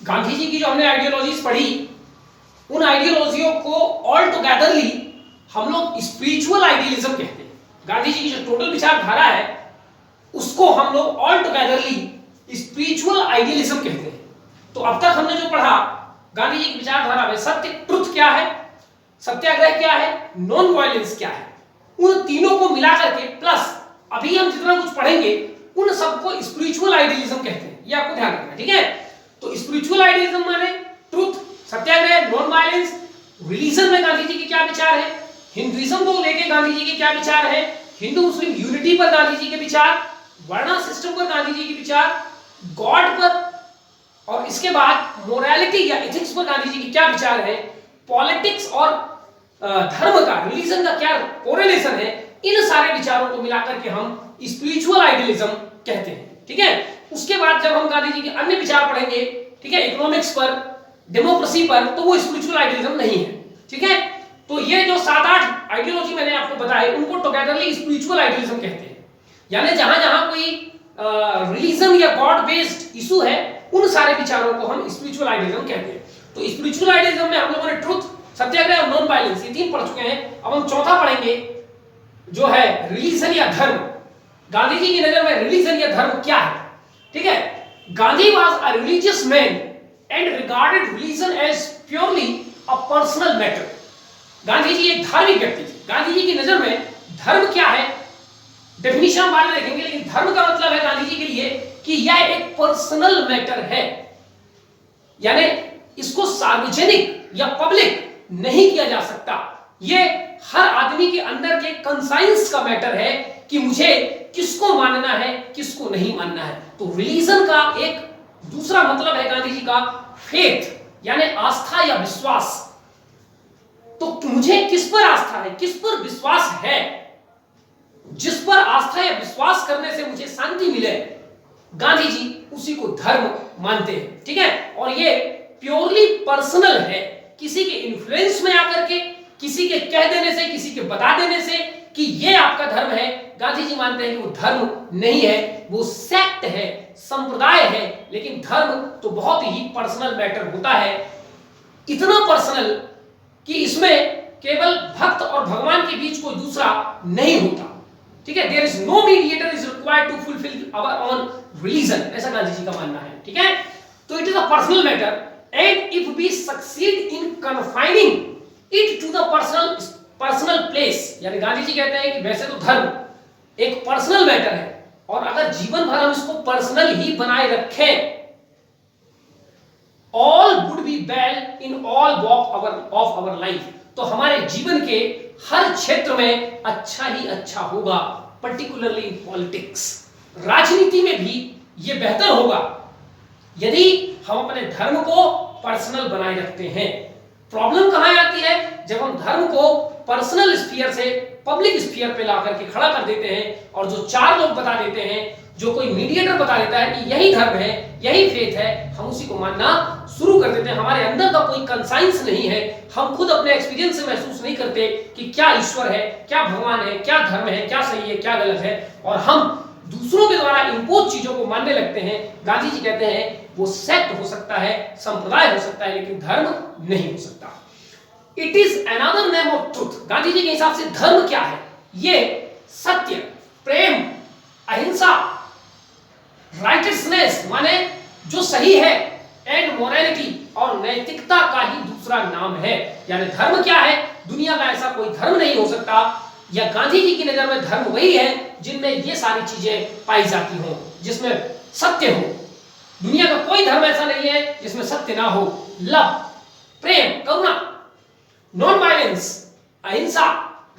गांधी जी की जो हमने आइडियोलॉजीज पढ़ी, उन आइडियोलॉजियों को ऑल टुगेदरली हम लोग स्पिरिचुअल आइडियलिज्म कहते हैं। गांधी जी की जो टोटल विचारधारा है उसको हम लोग ऑल टुगेदरली स्पिरिचुअल आइडियलिज्म कहते हैं। तो अब तक हमने जो पढ़ा गांधी जी की विचारधारा में सत्य, ट्रुथ क्या है, सत्याग्रह क्या है, नॉन वायलेंस क्या है, उन तीनों को मिलाकर के प्लस अभी हम जितना कुछ पढ़ेंगे उन सबको स्पिरिचुअल आइडियलिज्म कहते हैं। ये आपको ध्यान रखना है, ठीक है। तो स्पिरिचुअल आइडियलिज्म माने ट्रुथ, सत्याग्रह, नॉन वायलेंस। रिलीजन में गांधी जी के क्या विचार है, हिंदुइज्म को लेके गांधी जी के क्या विचार है, हिंदू मुस्लिम यूनिटी पर गांधी जी के विचार, वर्णा सिस्टम पर गांधी जी के विचार, गॉड पर, और इसके बाद मोरालिटी या एथिक्स पर गांधी जी के क्या विचार है, पॉलिटिक्स और धर्म का, रिलीजन का क्या कोरिलेशन है, इन सारे विचारों को मिलाकर के हम स्पिरिचुअल आइडियलिज्म कहते हैं, ठीक है। उसके बाद जब हम गांधी जी के अन्य विचार पढ़ेंगे, ठीक है, इकोनॉमिक्स पर, डेमोक्रेसी पर, तो वो स्पिरिचुअल आइडियलिज्म नहीं है, ठीक है। तो ये जो 7-8 आइडियोलॉजी मैंने आपको बताए उनको टुगेदरली स्पिरिचुअल आइडियलिज्म कहते हैं। यानी जहां जहां कोई रिलीजन या गॉड बेस्ड इशू है उन सारे विचारों को हम स्पिरिचुअल आइडियलिज्म कहते हैं। तो स्पिरिचुअल आइडियलिज्म में हम लोगों ने ट्रुथ, सत्याग्रह और नॉन वायलेंस ये 3 पढ़ चुके हैं। अब हम चौथा पढ़ेंगे जो है रिलीजन या धर्म। गांधी जी की नजर में रिलीजन या धर्म क्या है, ठीक है। Gandhi was a religious man and regarded religion as purely a personal matter. Gandhi ji एक धार्मिक व्यक्ति थे। गांधी जी की नजर में धर्म क्या है, डेफिनेशन हम बाद में देखेंगे, लेकिन धर्म का मतलब है गांधी जी के लिए कि यह एक पर्सनल मैटर है, यानी इसको सार्वजनिक या पब्लिक नहीं किया जा सकता। यह हर आदमी के अंदर के कंसाइंस का मैटर है कि मुझे किसको मानना है, किसको नहीं मानना है। तो रिलीजन का एक दूसरा मतलब है गांधी जी का फेथ, यानी आस्था या विश्वास। तो मुझे किस पर आस्था है, किस पर विश्वास है, जिस पर आस्था या विश्वास करने से मुझे शांति मिले, गांधी जी उसी को धर्म मानते हैं, ठीक है। और ये प्योरली पर्सनल है, किसी के इन्फ्लुएंस में आकर के, किसी के कह देने से, किसी के बता देने से कि ये आपका धर्म है, गांधी जी मानते हैं कि वो धर्म नहीं है, वो सेक्ट है, संप्रदाय है। लेकिन धर्म तो बहुत ही पर्सनल मैटर होता है, इतना पर्सनल कि इसमें केवल भक्त और भगवान के बीच कोई दूसरा नहीं होता, ठीक है। There is no mediator is required to fulfil our own religion, ऐसा गांधी जी का मानना है, ठीक है। तो it is a personal matter and if we succeed in confining it to the personal place, यानी गांधी जी कहते हैं कि वैसे तो धर्म एक पर्सनल मैटर है, और अगर जीवन भर हम इसको पर्सनल ही बनाए रखें, all would be well in all walk of our life, तो हमारे जीवन के हर क्षेत्र में अच्छा ही अच्छा होगा, पर्टिकुलरली इन पॉलिटिक्स, राजनीति में भी यह बेहतर होगा यदि हम अपने धर्म को पर्सनल बनाए रखते हैं। प्रॉब्लम कहां आती है, जब हम धर्म को पर्सनल स्फीयर से पब्लिक स्फीयर पे ला करके खड़ा कर देते हैं, और जो 4 लोग बता देते हैं, जो कोई मीडिएटर बता देता है कि यही धर्म है, यही फेथ है, हम उसी को मानना शुरू कर देते हैं। हमारे अंदर का कोई कंसाइंस नहीं है, हम खुद अपने एक्सपीरियंस से महसूस नहीं करते कि क्या ईश्वर है, क्या भगवान है, क्या धर्म है, क्या सही है, क्या गलत है, और हम दूसरों के द्वारा इंपोज चीजों को मानने लगते हैं। गांधी जी कहते हैं वो सेक्ट हो सकता है, संप्रदाय हो सकता है, लेकिन धर्म नहीं हो सकता। It is another name of truth. Gandhi ji के हिसाब से धर्म क्या है, ये सत्य, प्रेम, अहिंसा, राइटियसनेस माने जो सही है, एंड मोरालिटी और नैतिकता का ही दूसरा नाम है। यानी धर्म क्या है, दुनिया का ऐसा कोई धर्म नहीं हो सकता, या गांधी जी की नजर में धर्म वही है जिनमें ये सारी चीजें पाई जाती हो, जिसमें सत्य हो। दुनिया का कोई धर्म ऐसा नहीं है जिसमें सत्य ना हो। लव, प्रेम, करुणा, नॉन वायलेंस, अहिंसा,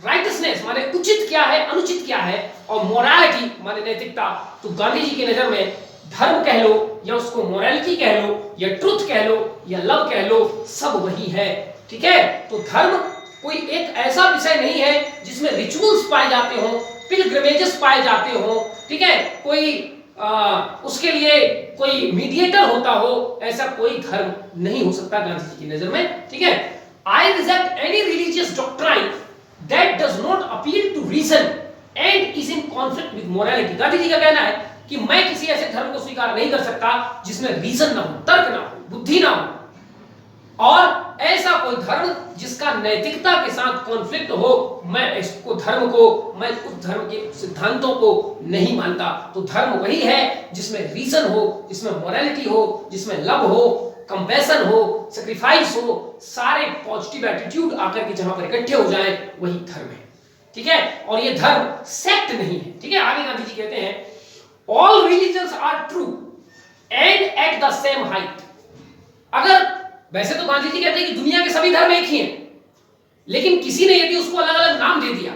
राइटियसनेस माने उचित क्या है, अनुचित क्या है, और मोरालिटी माने नैतिकता। तो गांधी जी की नजर में धर्म कह लो, या उसको मोरालिटी कह लो, या ट्रुथ कह लो, या लव कह लो, सब वही है, ठीक है। तो धर्म कोई एक ऐसा विषय नहीं है जिसमें रिचुअल्स पाए जाते हो, पिलग्रिमेजेस पाए जाते हो, ठीक है, कोई उसके लिए कोई मीडिएटर होता हो, ऐसा कोई धर्म नहीं हो सकता गांधी जी की नजर में, ठीक है। I reject any religious doctrine that does not appeal to reason and is in conflict with morality. Gandhi ji का कहना है कि मैं किसी ऐसे धर्म को स्वीकार नहीं कर सकता जिसमें रीजन ना हो, तर्क ना हो, बुद्धि ना हो, और ऐसा कोई धर्म जिसका नैतिकता के साथ कॉन्फ्लिक्ट हो, मैं इसको धर्म को, मैं उस धर्म के सिद्धांतों को नहीं मानता। तो धर्म वही है जिसमें रीजन हो, जिसमें मोरालिटी हो, जिसमें लव हो, कंपैशन हो, सैक्रिफाइस हो, सारे पॉजिटिव एटीट्यूड आकर के जहां पर इकट्ठे हो जाए, वही धर्म है। ठीक है, और ये धर्म सेक्ट नहीं है। ठीक है, आगे गांधी जी कहते हैं all religions are true and at the same height. अगर वैसे तो गांधी जी कहते हैं कि दुनिया के सभी धर्म एक ही हैं, लेकिन किसी ने यदि उसको अलग अलग नाम दे दिया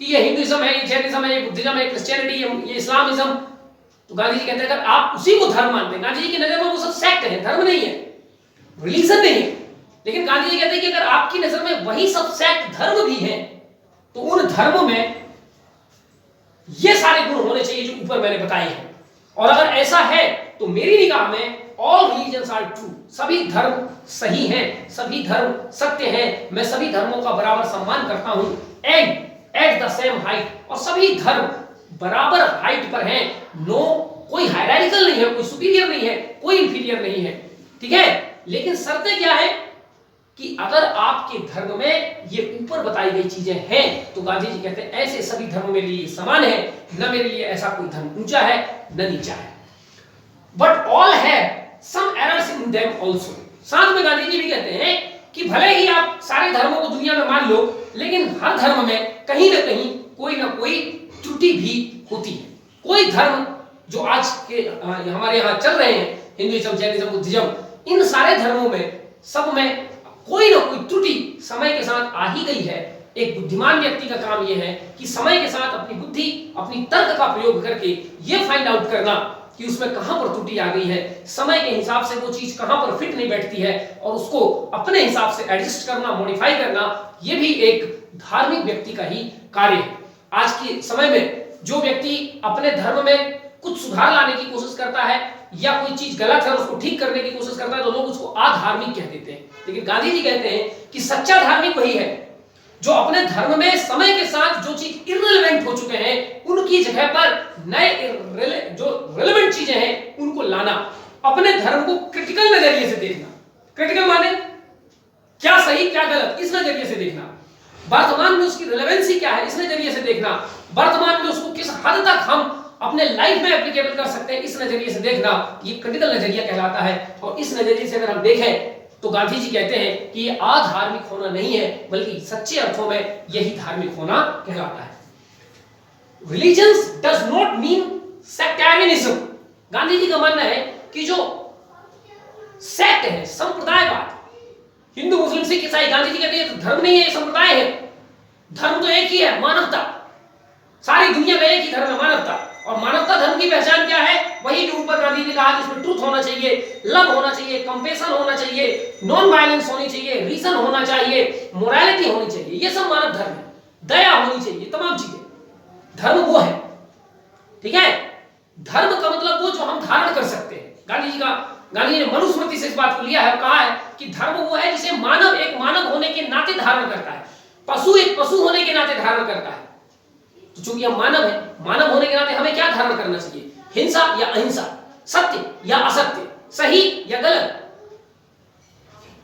कि ये हिंदुइज्म है, ये जैनिज्म है, ये बुद्धिज्म है, क्रिश्चियनिटी, ये इस्लामिज्म, तो गांधी जी कहते हैं अगर आप उसी को धर्म मानते हैं, गांधी जी की नजर में वो सब सेक्ट है, धर्म नहीं है, रिलीजन नहीं है। लेकिन गांधी जी कहते हैं कि अगर आपकी नजर में वही सब सेक्ट धर्म भी है, तो उन धर्म में ये सारे गुण होने चाहिए जो ऊपर मैंने बताए हैं। और अगर ऐसा है तो मेरी निगाह में ऑल रिलीजन्स आर ट्रू, सभी धर्म सही हैं, सभी धर्म सत्य हैं, मैं सभी धर्मों का बराबर सम्मान करता हूं, and at the same height, और सभी धर्म बराबर हाइट पर हैं, नो कोई हायरार्किकल नहीं है, कोई सुपीरियर नहीं है, कोई इंफीरियर नहीं है। ठीक है, लेकिन शर्तें क्या है कि अगर आपके धर्म में ये ऊपर बताई गई चीजें हैं, तो गांधी जी कहते हैं ऐसे सभी धर्मों मेरे लिए समान है, न मेरे लिए ऐसा कोई धर्म ऊंचा है न नीचा है। बट ऑल है some errors in them also. साथ में गांधी जी भी कहते हैं कि भले ही आप सारे धर्मों को दुनिया में मान लो, लेकिन हर धर्म में कहीं ना कहीं कोई ना कोई त्रुटि भी होती है। कोई धर्म जो आज के हमारे यहाँ चल रहे हैं, हिंदुइज्म, जैनिज्म, बुद्धिज्म, इन सारे धर्मों में सब में कोई ना कोई त्रुटि समय के साथ आ ही गई है। एक बुद्धिमान व्यक्ति का काम यह है कि समय के साथ अपनी बुद्धि, अपनी तर्क का प्रयोग करके ये फाइंड आउट करना कि उसमें कहां पर त्रुटि आ गई है, समय के हिसाब से वो चीज कहां पर फिट नहीं बैठती है, और उसको अपने हिसाब से एडजस्ट करना, मॉडिफाई करना, ये भी एक धार्मिक व्यक्ति का ही कार्य है। आज के समय में जो व्यक्ति अपने धर्म में कुछ सुधार लाने की कोशिश करता है या कोई चीज गलत है उसको ठीक करने की कोशिश करता है, तो लोग उसको अधार्मिक कह देते हैं। लेकिन गांधी जी कहते हैं कि सच्चा धार्मिक वही है जो अपने धर्म में समय के साथ जो चीज इररिलेवेंट हो चुके हैं उनकी जगह पर नए जो रिलेवेंट चीजें हैं उनको लाना, अपने धर्म को क्रिटिकल नजरिए से देखना। क्रिटिकल माने क्या सही क्या गलत, इस नजरिए से देखना। वर्तमान में उसकी रिलेवेंसी क्या है, इस नजरिए से देखना। वर्तमान में उसको किस हद तक हम अपने लाइफ में एप्लीकेबल कर सकते हैं, इस नजरिए से देखना, ये क्रिटिकल नजरिया कहलाता है। और इस नजरिए से अगर हम देखें तो गांधी जी कहते हैं कि ये अधार्मिक होना नहीं है, बल्कि सच्चे अर्थों में यही धार्मिक होना कहलाता है। Religions does not mean sectarianism. Gandhi ji का मानना है कि जो सेक्ट है, संप्रदायवाद, हिंदू, मुस्लिम, सिख, ईसाई, गांधी जी कहते हैं धर्म नहीं है, संप्रदाय है। धर्म तो एक ही है, मानवता। सारी दुनिया में एक ही धर्म है, मानवता। और मानवता धर्म की पहचान क्या है? वही जो ऊपर गांधी ने कहा कि इसमें ट्रूथ होना चाहिए, लव होना चाहिए, कंपैशन होना चाहिए, नॉन वायलेंस होनी चाहिए, रीजन होना चाहिए, मोरालिटी होनी चाहिए। ये सब मानव धर्म है। दया होनी चाहिए, तमाम चीजें धर्म वो है। ठीक है, धर्म का मतलब वो जो हम धारण कर सकते हैं। गांधी जी ने मनुस्मृति से इस बात को लिया है, कहा है कि धर्म वो है जिसे मानव एक मानव होने के नाते धारण करता है, पशु एक पशु होने के नाते धारण करता है। तो चूंकि हम मानव हैं, मानव होने के नाते हमें क्या धारण करना चाहिए? हिंसा या अहिंसा, सत्य या असत्य, सही या गलत।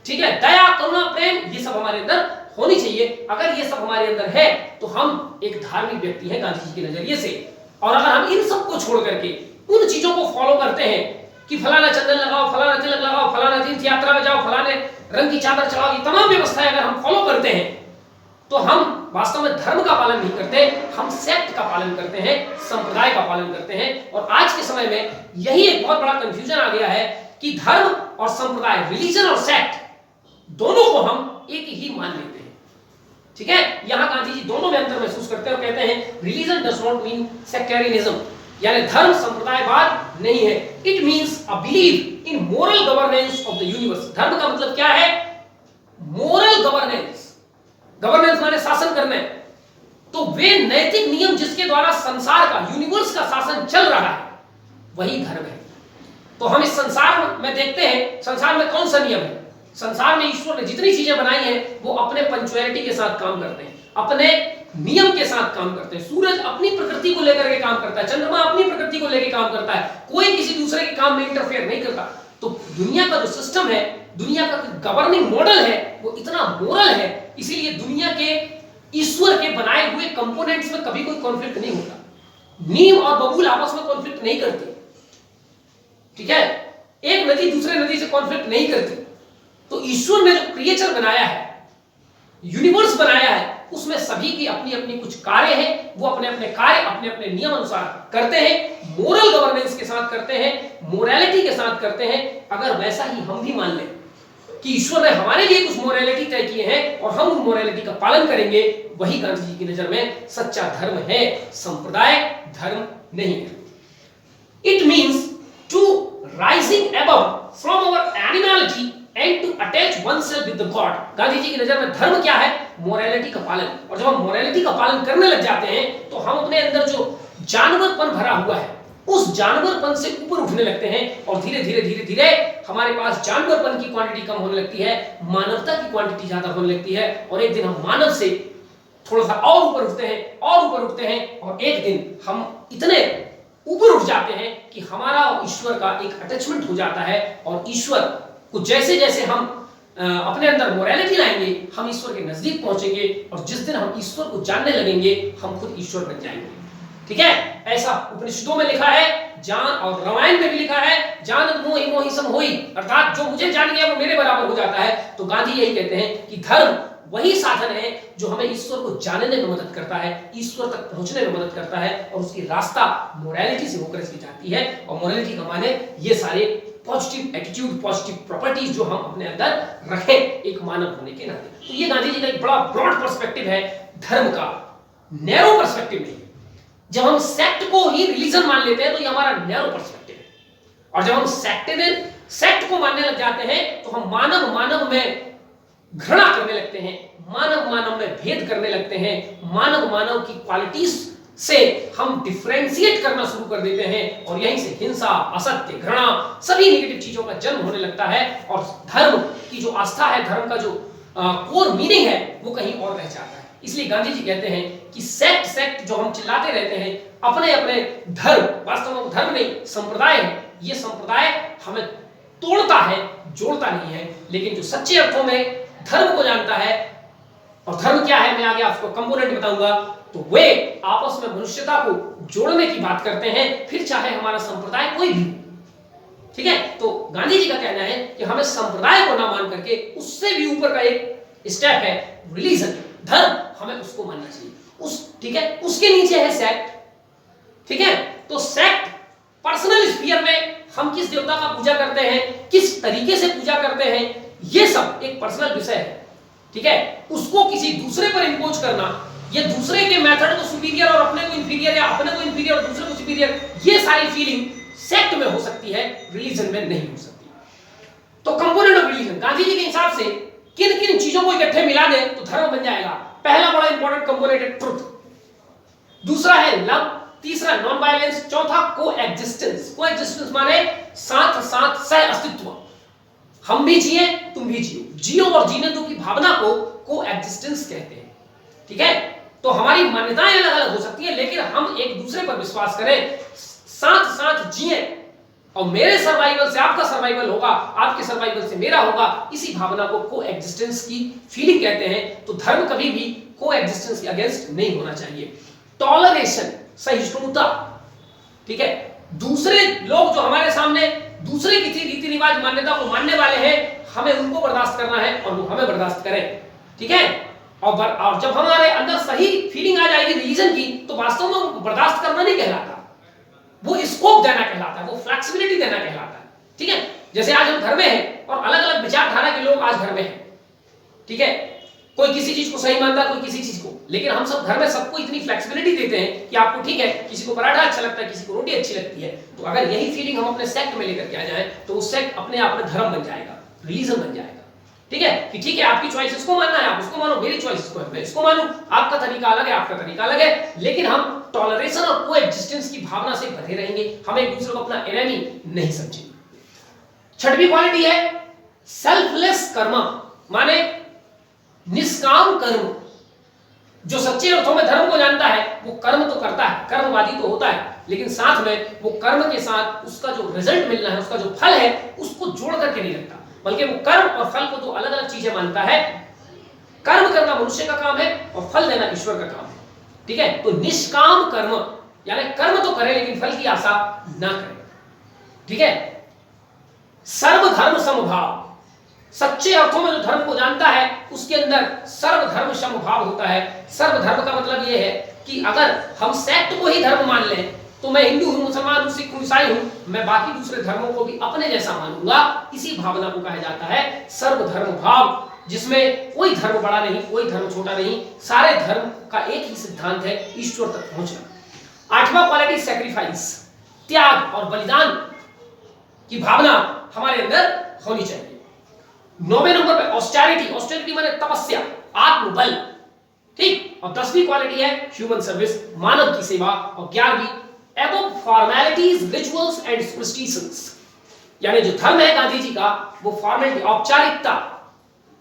ठीक है, दया, करुणा, प्रेम, ये सब हमारे अंदर होनी चाहिए। अगर ये सब हमारे अंदर है तो हम एक धार्मिक व्यक्ति हैं गांधी जी के नजरिए से। और अगर हम इन सब को छोड़ करके उन चीजों को फॉलो करते हैं कि फलाना चंदन लगाओ, फलाना तिलक लगाओ, फलाना तीर्थ यात्रा में जाओ, फलाने रंग की चादर चढ़ाओ, ये तमाम व्यवस्थाएं अगर हम फॉलो करते हैं तो हम वास्तव में धर्म का पालन नहीं करते, हम सेक्ट का पालन करते हैं, संप्रदाय का पालन करते हैं। और आज के समय में यही एक बहुत बड़ा कंफ्यूजन आ गया है कि धर्म और संप्रदाय, रिलीजन और सेक्ट, दोनों को हम एक ही मान लेते हैं। ठीक है, यहां गांधी जी दोनों में अंतर महसूस करते हैं और कहते हैं religion does not mean sectarianism, यानी धर्म संप्रदायवाद नहीं है। It means a believe in moral governance of the universe. धर्म का मतलब क्या है? Moral governance. गवर्नेंस माने शासन करना है। तो वे नैतिक नियम जिसके द्वारा संसार का, यूनिवर्स का शासन चल रहा है, वही धर्म है। तो हम इस संसार में देखते हैं, संसार में कौन सा नियम है? संसार में ईश्वर ने जितनी चीजें बनाई हैं वो अपने पंक्चुअलिटी के साथ काम करते हैं, अपने नियम के साथ काम करते हैं। सूरज अपनी प्रकृति को लेकर के काम करता है, चंद्रमा अपनी प्रकृति को लेकर काम करता है, कोई किसी दूसरे के काम में इंटरफेयर नहीं करता। तो दुनिया का जो सिस्टम है, दुनिया का गवर्निंग मॉडल है, वो इतना मोरल है, इसीलिए दुनिया के ईश्वर के बनाए हुए कंपोनेंट्स में कभी कोई कॉन्फ्लिक्ट नहीं होता। नीम और बबूल आपस में कॉन्फ्लिक्ट नहीं करते, ठीक है, एक नदी दूसरे नदी से कॉन्फ्लिक्ट नहीं करती। तो ईश्वर ने जो क्रिएचर बनाया है, यूनिवर्स बनाया है, उसमें सभी की अपनी अपनी कुछ कार्य हैं, वो अपने अपने कार्य अपने अपने नियम अनुसार करते हैं, मोरल गवर्नेंस के साथ करते हैं, मोरालिटी के साथ करते हैं। अगर वैसा ही हम भी मान लें कि ईश्वर ने हमारे लिए कुछ मोरालिटी तय किए हैं और हम उन मोरालिटी का पालन करेंगे, वही गांधी जी की नजर में सच्चा धर्म है, संप्रदाय धर्म नहीं है। It means to rising above from our animality and to attach oneself with the God। Gandhi ji की नजर में धर्म क्या है? मोरालिटी का पालन। और जब हम मोरालिटी का पालन करने लग जाते हैं तो हम अपने अंदर जो जानवरपन भरा हुआ है, उस जानवरपन से ऊपर उठने लगते हैं और धीरे धीरे धीरे धीरे हमारे पास जानवरपन की क्वांटिटी कम होने लगती है, मानवता की क्वांटिटी ज्यादा होने लगती है, और एक दिन हम मानव से थोड़ा सा और ऊपर उठते हैं और ऊपर उठते हैं, और एक दिन हम इतने ऊपर उठ जाते हैं कि हमारा और ईश्वर का एक अटैचमेंट हो जाता है, और ईश्वर को जैसे जैसे हम अपने अंदर मोरालिटी लाएंगे, हम ईश्वर के नजदीक पहुंचेंगे, और जिस दिन हम ईश्वर को जानने लगेंगे, हम खुद ईश्वर बन जाएंगे। ठीक है, ऐसा उपनिषदों में लिखा है, जान और रामायण में भी लिखा है, जानत मोहि मोहि सम होई, अर्थात जो मुझे जान गया वो मेरे बराबर हो जाता है। तो गांधी यही कहते हैं कि धर्म वही साधन है जो हमें ईश्वर को जानने में मदद करता है, ईश्वर तक पहुंचने में मदद करता है, और उसकी रास्ता मोरालिटी से होकर इसकी जाती है। और मोरालिटी का माने ये सारे पॉजिटिव एटीट्यूड, पॉजिटिव प्रॉपर्टीज जो हम अपने अंदर रखें एक मानव होने के नाते। तो ये गांधी जी का एक बड़ा ब्रॉड पर्सपेक्टिव है धर्म का, नैरो पर्सपेक्टिव नहीं। जब हम सेक्ट को ही रिलीजन मान लेते हैं तो ये हमारा नैरो पर्सपेक्टिव है, और जब हम सेक्ट को मानने लग जाते हैं तो हम मानव मानव में घृणा करने लगते हैं, मानव मानव में भेद करने लगते हैं, मानव मानव की क्वालिटीज से हम डिफरेंशिएट करना शुरू कर देते हैं, और यहीं से हिंसा, असत्य, घृणा, सभी नेगेटिव चीजों का जन्म होने लगता है, और धर्म की जो आस्था है, धर्म का जो कोर मीनिंग है, वो कहीं और रह जाता है। इसलिए गांधी जी कहते हैं कि सेक्ट जो हम चिल्लाते रहते हैं, अपने अपने धर्म, वास्तव में धर्म नहीं, संप्रदाय है। ये संप्रदाय हमें तोड़ता है, जोड़ता नहीं है। लेकिन जो सच्चे अर्थों में धर्म को जानता है, और धर्म क्या है मैं आगे आपको कंपोनेंट बताऊंगा, तो वे आपस में मनुष्यता को जोड़ने की बात करते हैं, फिर चाहे हमारा संप्रदाय कोई भी। ठीक है, तो गांधी जी का कहना है कि हमें संप्रदाय को ना मान करके उससे भी ऊपर का एक स्टेप है रिलीजन, धर्म, हमें उसको मानना चाहिए। ठीक है, उसके नीचे है सेक्ट। ठीक है, तो सेक्ट पर्सनल स्फीयर में हम किस देवता का पूजा करते हैं, किस तरीके से पूजा करते हैं, ये सब एक पर्सनल विषय है। ठीक है, उसको किसी दूसरे पर इंपोज करना, ये दूसरे के मेथड को सुपीरियर और अपने को इंफीरियर, या अपने को इंफीरियर और दूसरे को सुपीरियर, ये सारी फीलिंग सेक्ट में हो सकती है, रिलीजन में नहीं हो सकती। तो component of religion Gandhi ji के हिसाब से किन किन चीजों को इकट्ठे मिला दे तो धर्म बन जाएगा। पहला बड़ा इंपॉर्टेंट कंपोनेंट है ट्रुथ, दूसरा है लव, तीसरा नॉन वायलेंस, चौथा कोएग्जिस्टेंस। कोएग्जिस्टेंस माने साथ साथ सह अस्तित्व, हम भी जिए तुम भी जियो, जियो और जीने दो की भावना को कोएग्जिस्टेंस कहते हैं। ठीक है, तो हमारी मान्यताएं अलग अलग हो सकती है, लेकिन हम एक दूसरे पर विश्वास करें, साथ साथ जिए, और मेरे सर्वाइवल से आपका सर्वाइवल होगा, आपके सर्वाइवल से मेरा होगा, इसी भावना को कोएग्जिस्टेंस की फीलिंग कहते हैं। तो धर्म कभी भी कोएग्जिस्टेंस के अगेंस्ट नहीं होना चाहिए। टॉलरेशन, सहिष्णुता। ठीक है, दूसरे लोग जो हमारे सामने दूसरे किसी रीति रिवाज मान्यता को मानने वाले हैं, हमें उनको बर्दाश्त करना है और वो हमें बर्दाश्त करें। ठीक है, और जब हमारे अंदर सही फीलिंग आ जाएगी रिलीजन की, तो वास्तव में बर्दाश्त करना नहीं कहलाता, वो स्कोप देना कहलाता है, वो फ्लेक्सिबिलिटी देना कहलाता है। ठीक है, जैसे आज हम घर में हैं और अलग अलग विचारधारा के लोग आज घर में हैं। ठीक है, कोई किसी चीज को सही मानता है, कोई किसी चीज को, लेकिन हम सब घर में सबको इतनी फ्लेक्सिबिलिटी देते हैं कि आपको ठीक है, किसी को पराठा अच्छा लगता है, किसी को रोटी अच्छी लगती है। तो अगर यही फीलिंग हम अपने सेक्ट में लेकर के आ जाए, तो वो सेक्ट अपने आप में धर्म बन जाएगा, रिलीजन बन जाएगा। ठीक है, कि ठीक है आपकी चॉइस इसको मानना है, आप उसको मानो, मेरी चॉइस इसको है, मैं इसको मानूं, आपका तरीका अलग है, आपका तरीका अलग है, लेकिन हम टॉलरेशन और कोएग्जिस्टेंस की भावना से बंधे रहेंगे, हम एक दूसरे को अपना एनिमी नहीं समझेंगे। छठवीं क्वालिटी है सेल्फलेस कर्म, माने निष्काम कर्म। जो सच्चे अर्थों में धर्म को जानता है वो कर्म तो करता है, कर्मवादी तो होता है, लेकिन साथ में वो कर्म के साथ उसका जो रिजल्ट मिलना है, उसका जो फल है, उसको जोड़ करके नहीं रखता, बल्कि वो कर्म और फल को तो अलग अलग चीजें मानता है। कर्म करना मनुष्य का काम है और फल देना ईश्वर का काम है। ठीक है, तो निष्काम कर्म यानी कर्म तो करे लेकिन फल की आशा ना करे। ठीक है, सर्वधर्म समभाव, सच्चे अर्थों में जो धर्म को जानता है उसके अंदर सर्वधर्म समभाव होता है। सर्वधर्म का मतलब यह है कि अगर हम सेक्ट को ही धर्म मान लें तो मैं हिंदू हूं, मुसलमान हूं, सिख हूं, ईसाई हूं, मैं बाकी दूसरे धर्मों को भी अपने जैसा मानूंगा। इसी भावना को कहा जाता है सर्वधर्म भाव, जिसमें कोई धर्म बड़ा नहीं, कोई धर्म छोटा नहीं, सारे धर्म का एक ही सिद्धांत है, ईश्वर तक पहुंचना। आठवां क्वालिटी सैक्रिफाइस, त्याग और बलिदान की भावना हमारे अंदर होनी चाहिए। 9वें नंबर पे ऑस्टेरिटी, ऑस्टेरिटी माने तपस्या, आत्मबल। ठीक, और 10वीं क्वालिटी है ह्यूमन सर्विस, मानव की सेवा। और 11वीं above formalities rituals and superstitions, यानी जो धर्म है गांधी जी का वो फॉर्मेलिटी, औपचारिकता,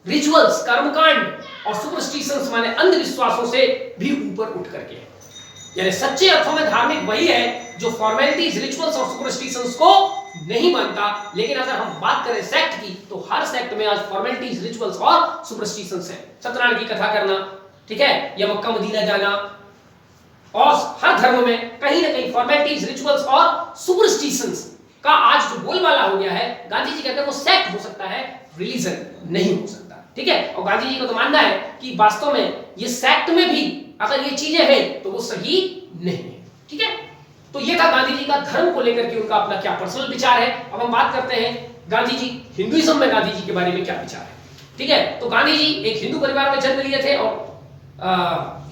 रिचुअल्स, कर्मकांड और सुपरस्टिशंस माने अंधविश्वासों से भी ऊपर उठ करके है। यानी सच्चे अर्थों में धार्मिक वही है जो फॉर्मेलिटीज, रिचुअल्स और सुपरस्टिशंस को नहीं मानता। लेकिन अगर हम बात करें सेक्ट की तो हर सेक्ट में आज फॉर्मेलिटीज, रिचुअल्स और सुपरस्टिशंस है। सत्यनारायण की कथा करना, ठीक है, या मक्का मदीना जाना, और हर धर्म में कहीं ना कहीं फॉर्मेलिटीज, रिचुअल्स और सुपरस्टिशंस का आज जो बोलबाला हो गया है। गांधी जी कहते हैं वो सेक्ट हो सकता है, रिलीजन नहीं हो सकता। ठीक है, और गांधी जी को तो मानना है कि वास्तव में ये सेक्ट में भी अगर ये चीजें हैं तो वो सही नहीं है। ठीक है, तो ये था गांधी जी का धर्म को लेकर के उनका अपना क्या पर्सनल विचार है। अब हम बात करते हैं गांधी जी, हिंदुइज्म में गांधी जी के बारे में क्या विचार है। ठीक है, तो गांधी जी एक हिंदू परिवार में जन्म लिए थे और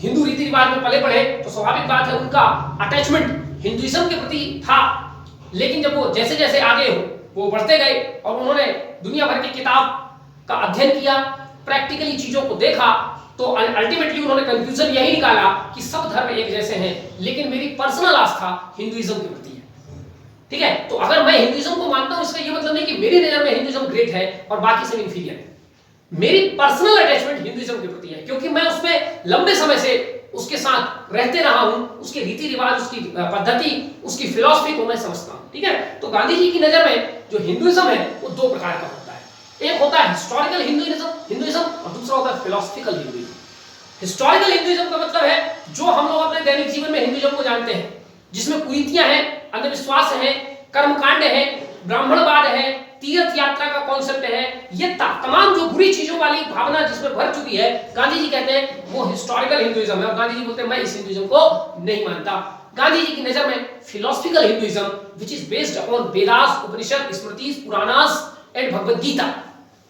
हिंदू रीति रिवाज में पले बढ़े, तो स्वाभाविक बात है उनका अटैचमेंट हिंदुइज्म के प्रति था। लेकिन जब वो जैसे जैसे आगे वो बढ़ते गए और उन्होंने दुनिया भर की किताब का अध्ययन किया, प्रैक्टिकली चीजों को देखा, तो अल्टीमेटली उन्होंने कंक्लूजन यही निकाला कि सब धर्म एक जैसे हैं, लेकिन मेरी पर्सनल आस्था हिंदुइज्म के प्रति है। ठीक है, तो अगर मैं हिंदुइज्म को मानता हूं इसका ये मतलब नहीं कि मेरी नजर में हिंदुइज्म ग्रेट है और बाकी सब इंफीरियर है। मेरी पर्सनल अटैचमेंट हिंदुइज्म के प्रति है, क्योंकि मैं उसमें लंबे समय से उसके साथ रहते रहा हूं, उसके रीति रिवाज, उसकी पद्धति, उसकी फिलॉसफी को मैं समझता हूं। ठीक है, तो गांधी जी की नजर में जो हिंदुइज्म है वो दो प्रकार का होता है। एक होता है हिस्टोरिकल हिंदुइज्म और दूसरा होता है फिलोसफिकल हिंदुइज्म। हिस्टोरिकल हिंदुइज्म का मतलब है जो हम लोग अपने दैनिक जीवन में हिंदुइज्म को जानते हैं, जिसमें कुरीतियां हैं, अंधविश्वास है, कर्मकांड है, ब्राह्मणवाद है, तीर्थ यात्रा का कॉन्सेप्ट है, ये तमाम जो बुरी चीजों वाली भावना जिसमें भर चुकी है, गांधी जी कहते हैं वो हिस्टोरिकल हिंदुइज्म है। और गांधी जी बोलते हैं मैं इस हिंदुइज्म को नहीं मानता। गांधी जी की नजर में philosophical Hinduism which is based upon Vedas, Upanishad, Smritis, Puranas and Bhagavad Gita,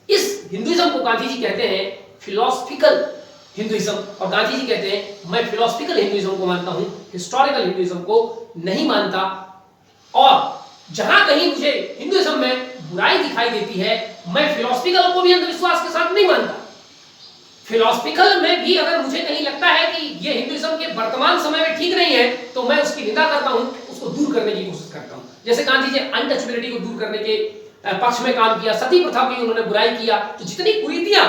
इस हिंदुइज्म को गांधी जी कहते हैं फिलोसफिकल हिंदुइज्म। और गांधी जी कहते हैं मैं फिलोसफिकल हिंदुइज्म को मानता हूं, हिस्टोरिकल हिंदुइज्म को नहीं मानता। और जहां कहीं मुझे हिंदुइज्म में बुराई दिखाई देती है, मैं फिलोसफिकल को भी अंधविश्वास के साथ नहीं मानता। फिलोसफिकल में भी अगर मुझे कहीं लगता है कि ये हिंदुइज्म के वर्तमान समय में ठीक नहीं है तो मैं उसकी निंदा करता हूं, उसको दूर करने की कोशिश करता हूं। जैसे गांधी जी अनटचेबिलिटी को दूर करने के पक्ष में काम किया, सती प्रथा की उन्होंने बुराई किया, तो जितनी कुरीतियां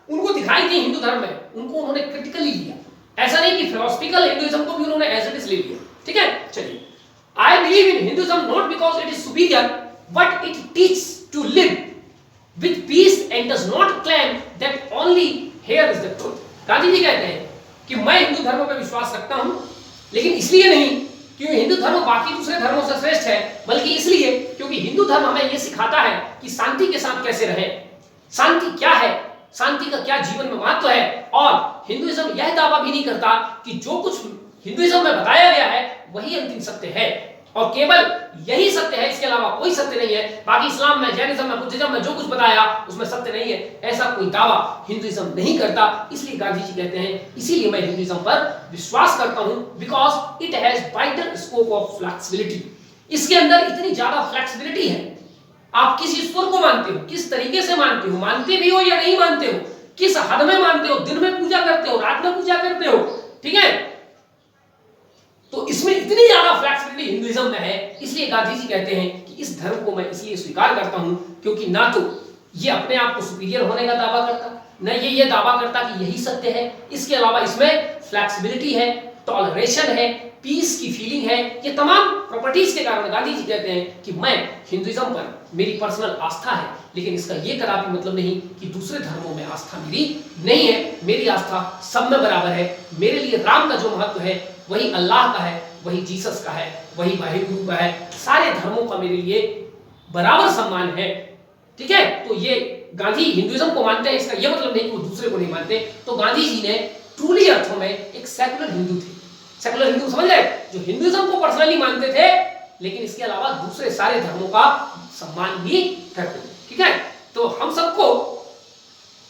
उनको दिखाई दी हिंदू धर्म में उनको उन्होंने क्रिटिकली लिया। ऐसा नहीं कि फिलोसफिकल हिंदुइज्म को भी उन्होंने एज इट इज ले लिया। ठीक है, चलिए, I believe in Hinduism not because it is superior, but it teaches to live with peace and does not claim that only here is the truth. Gandhi ji कहते हैं कि मैं हिंदू धर्म पर विश्वास रखता हूं, लेकिन इसलिए नहीं क्योंकि हिंदू धर्म बाकी दूसरे धर्मों से श्रेष्ठ है, बल्कि इसलिए क्योंकि हिंदू धर्म हमें यह सिखाता है कि शांति के साथ कैसे रहें, शांति क्या है, शांति का क्या जीवन में महत्व है। और हिंदुइज्म यह दावा भी नहीं करता कि जो कुछ हिंदुइज्म में बताया गया है वही अंतिम सत्य है और केवल यही सत्य है, इसके अलावा कोई सत्य नहीं है। बाकी इस्लाम में, जैनिज्म में, बुद्धिज्म में जो कुछ बताया उसमें सत्य नहीं है, ऐसा कोई दावा हिंदुइज्म नहीं करता। इसलिए गांधी जी कहते हैं इसीलिए मैं हिंदुइज्म पर विश्वास करता हूं, because it has wider scope of flexibility. इसके अंदर इतनी ज्यादा फ्लेक्सिबिलिटी है। आप किस ईश्वर को मानते हो, किस तरीके से मानते हो, मानते भी हो या नहीं मानते हो, किस हद में मानते हो, दिन में पूजा करते हो, रात में पूजा करते हो, ठीक है, तो इसमें इतनी ज्यादा फ्लेक्सिबिलिटी हिंदुइज्म में है। इसलिए गांधी जी कहते हैं कि इस धर्म को मैं इसलिए स्वीकार करता हूं क्योंकि ना तो ये अपने आप को सुपीरियर होने का दावा करता, न ये दावा करता कि यही सत्य है, इसके अलावा इसमें फ्लेक्सिबिलिटी है, टॉलरेशन है, पीस की फीलिंग है। ये तमाम प्रॉपर्टीज के कारण गांधी जी कहते हैं कि मैं हिंदुइज्म पर मेरी पर्सनल आस्था है, लेकिन इसका ये कदापि मतलब नहीं कि दूसरे धर्मों में आस्था मेरी नहीं है। मेरी आस्था सब में बराबर है। मेरे लिए राम का जो महत्व है वही अल्लाह का है, वही जीसस का है, वही वाहिगुरु का है। सारे धर्मों का मेरे लिए बराबर सम्मान है। ठीक है, तो ये गांधी हिंदुइज्म को मानते हैं, इसका यह मतलब नहीं कि वो दूसरे को नहीं मानते। तो गांधी जी ने ट्रूली अर्थों में एक सेकुलर हिंदू थे। सेकुलर हिंदू समझ रहे, जो हिंदुइज्म को पर्सनली मानते थे लेकिन इसके अलावा दूसरे सारे धर्मों का सम्मान भी करते थे। ठीक है, तो हम सबको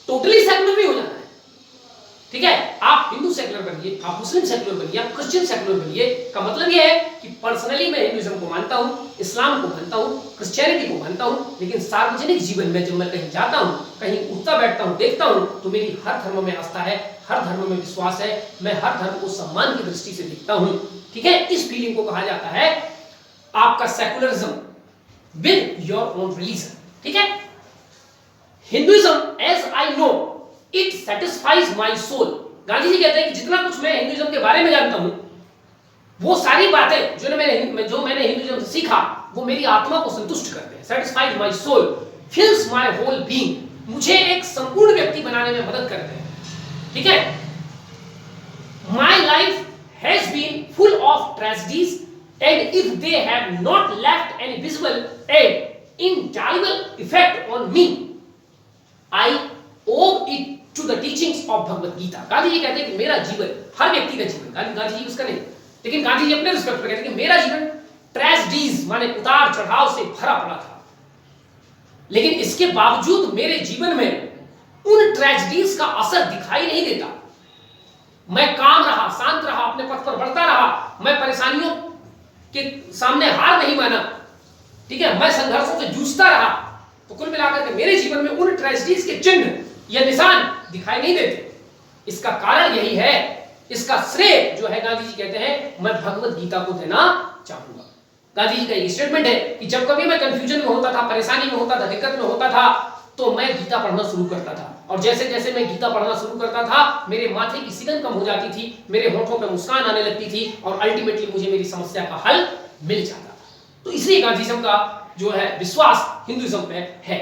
टोटली सेकुलर भी हो जाना है। ठीक है, आप हिंदू सेकुलर बनिए, आप मुस्लिम सेकुलर बनिए, आप क्रिश्चियन सेकुलर बनिए। का मतलब यह है कि पर्सनली मैं हिंदुइज्म को मानता हूं, इस्लाम को मानता हूं, क्रिश्चियनिटी को मानता हूं, लेकिन सार्वजनिक जीवन में जब मैं कहीं जाता हूं, कहीं उठता बैठता हूं, देखता हूं, तो मेरी हर धर्म में आस्था है, हर धर्म में विश्वास है, मैं हर धर्म को सम्मान की दृष्टि से देखता हूं। ठीक है, इस फीलिंग को कहा जाता है आपका secularism with your own religion. ठीक है, Hinduism as I know it satisfies my soul. Gandhi ji कहते हैं कि जितना कुछ मैं हिंदुइज्म के बारे में जानता हूं, वो सारी बातें जो मैंने हिंदुइज्म से सीखा वो मेरी आत्मा को संतुष्ट करते हैं। Satisfies my soul, fills my whole being, मुझे एक संपूर्ण व्यक्ति बनाने में मदद करते हैं। ठीक है, my life has been full of tragedies and if they have not left any visible and indelible effect on me, I owe it to the teachings of Bhagavad Gita. Gandhi ji कहते हैं कि मेरा जीवन, हर व्यक्ति का जीवन, गांधी जी उसका नहीं, लेकिन गांधी जी अपने रिस्पेक्ट पर कहते हैं कि मेरा जीवन ट्रेजेडीज माने उतार चढ़ाव से भरा पड़ा था, लेकिन इसके बावजूद मेरे जीवन में उन ट्रेजेडीज का असर दिखाई नहीं देता। मैं काम रहा, शांत रहा, अपने पथ पर बढ़ता रहा, मैं परेशानियों के सामने हार नहीं माना। ठीक है, मैं संघर्षों से जूझता रहा। तो कुल मिलाकर के मेरे जीवन में उन ट्रेजेडीज के चिन्ह या निशान दिखाई नहीं देते। इसका कारण यही है, इसका श्रेय जो है गांधी जी कहते हैं मैं भगवत गीता को देना चाहूंगा। गांधी जी का ये स्टेटमेंट है कि जब कभी मैं कंफ्यूजन में होता था, परेशानी में होता था, दिक्कत में होता था, तो मैं गीता पढ़ना शुरू करता था। और जैसे जैसे मैं गीता पढ़ना शुरू करता था, मेरे माथे की सिकन कम हो जाती थी, मेरे होठों पे मुस्कान आने लगती थी और अल्टीमेटली मुझे मेरी समस्या का हल मिल जाता था। तो इसलिए गांधीज्म का जो है विश्वास हिंदुइज्म पे है।